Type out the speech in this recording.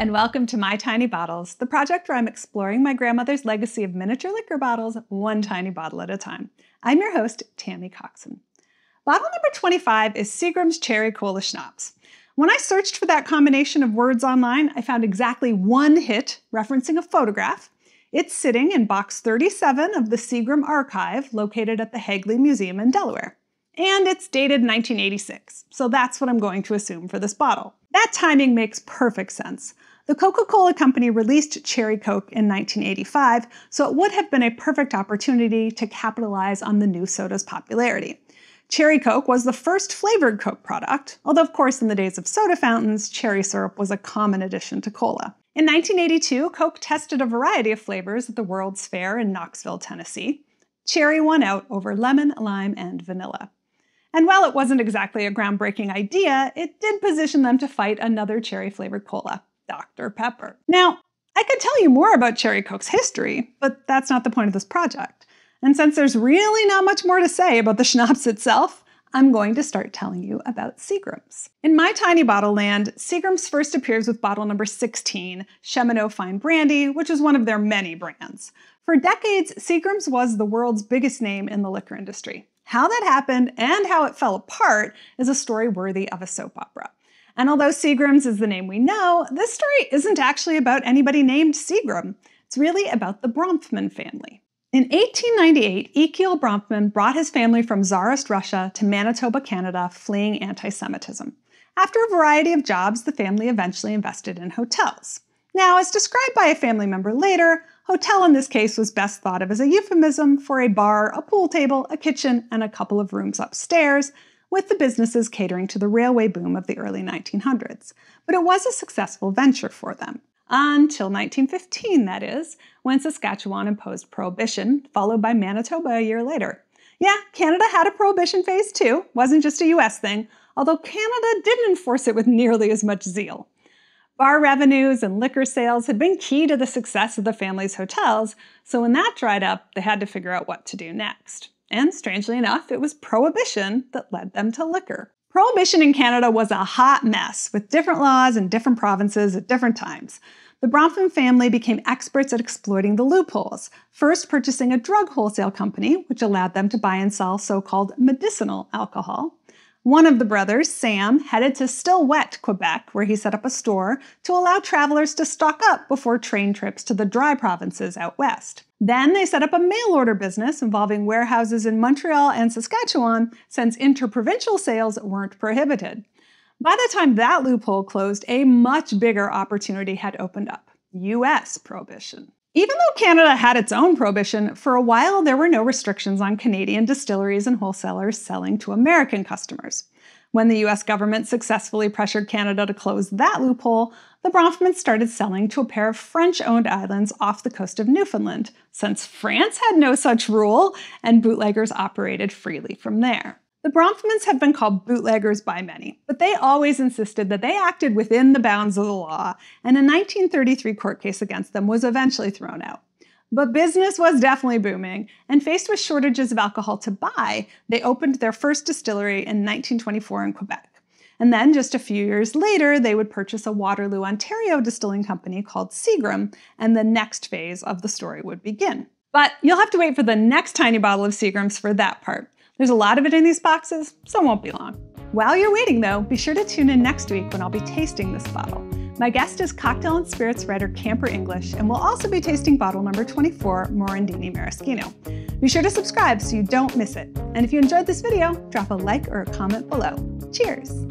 and welcome to My Tiny Bottles, the project where I'm exploring my grandmother's legacy of miniature liquor bottles, one tiny bottle at a time. I'm your host, Tammy Coxon. Bottle number 25 is Seagram's Cherry Cola Schnapps. When I searched for that combination of words online, I found exactly one hit referencing a photograph. It's sitting in box 37 of the Seagram archive, located at the Hagley Museum in Delaware. And it's dated 1986, so that's what I'm going to assume for this bottle. That timing makes perfect sense. The Coca-Cola Company released Cherry Coke in 1985, so it would have been a perfect opportunity to capitalize on the new soda's popularity. Cherry Coke was the first flavored Coke product, although of course in the days of soda fountains, cherry syrup was a common addition to cola. In 1982, Coke tested a variety of flavors at the World's Fair in Knoxville, Tennessee. Cherry won out over lemon, lime, and vanilla. And while it wasn't exactly a groundbreaking idea, it did position them to fight another cherry-flavored cola, Dr. Pepper. Now, I could tell you more about Cherry Coke's history, but that's not the point of this project. And since there's really not much more to say about the schnapps itself, I'm going to start telling you about Seagram's. In My Tiny Bottle land, Seagram's first appears with bottle number 16, Cheminot Fine Brandy, which is one of their many brands. For decades, Seagram's was the world's biggest name in the liquor industry. How that happened and how it fell apart is a story worthy of a soap opera. And although Seagram's is the name we know, this story isn't actually about anybody named Seagram. It's really about the Bronfman family. In 1898, Ekiel Bronfman brought his family from Tsarist Russia to Manitoba, Canada, fleeing anti-Semitism. After a variety of jobs, the family eventually invested in hotels. Now, as described by a family member later, hotel in this case was best thought of as a euphemism for a bar, a pool table, a kitchen, and a couple of rooms upstairs, with the businesses catering to the railway boom of the early 1900s. But it was a successful venture for them. Until 1915, that is, when Saskatchewan imposed prohibition, followed by Manitoba a year later. Yeah, Canada had a prohibition phase too, wasn't just a US thing, although Canada didn't enforce it with nearly as much zeal. Bar revenues and liquor sales had been key to the success of the family's hotels, so when that dried up, they had to figure out what to do next. And strangely enough, it was prohibition that led them to liquor. Prohibition in Canada was a hot mess, with different laws in different provinces at different times. The Bronfman family became experts at exploiting the loopholes, first purchasing a drug wholesale company, which allowed them to buy and sell so-called medicinal alcohol. One of the brothers, Sam, headed to still wet Quebec, where he set up a store to allow travelers to stock up before train trips to the dry provinces out west. Then they set up a mail-order business involving warehouses in Montreal and Saskatchewan, since interprovincial sales weren't prohibited. By the time that loophole closed, a much bigger opportunity had opened up: U.S. prohibition. Even though Canada had its own prohibition, for a while there were no restrictions on Canadian distilleries and wholesalers selling to American customers. When the US government successfully pressured Canada to close that loophole, the Bronfmans started selling to a pair of French-owned islands off the coast of Newfoundland, since France had no such rule, and bootleggers operated freely from there. The Bronfmans have been called bootleggers by many, but they always insisted that they acted within the bounds of the law, and a 1933 court case against them was eventually thrown out. But business was definitely booming, and faced with shortages of alcohol to buy, they opened their first distillery in 1924 in Quebec. And then, just a few years later, they would purchase a Waterloo, Ontario distilling company called Seagram, and the next phase of the story would begin. But you'll have to wait for the next tiny bottle of Seagram's for that part. There's a lot of it in these boxes, so it won't be long. While you're waiting though, be sure to tune in next week when I'll be tasting this bottle. My guest is cocktail and spirits writer Camper English, and we'll also be tasting bottle number 24, Morandini Maraschino. Be sure to subscribe so you don't miss it. And if you enjoyed this video, drop a like or a comment below. Cheers!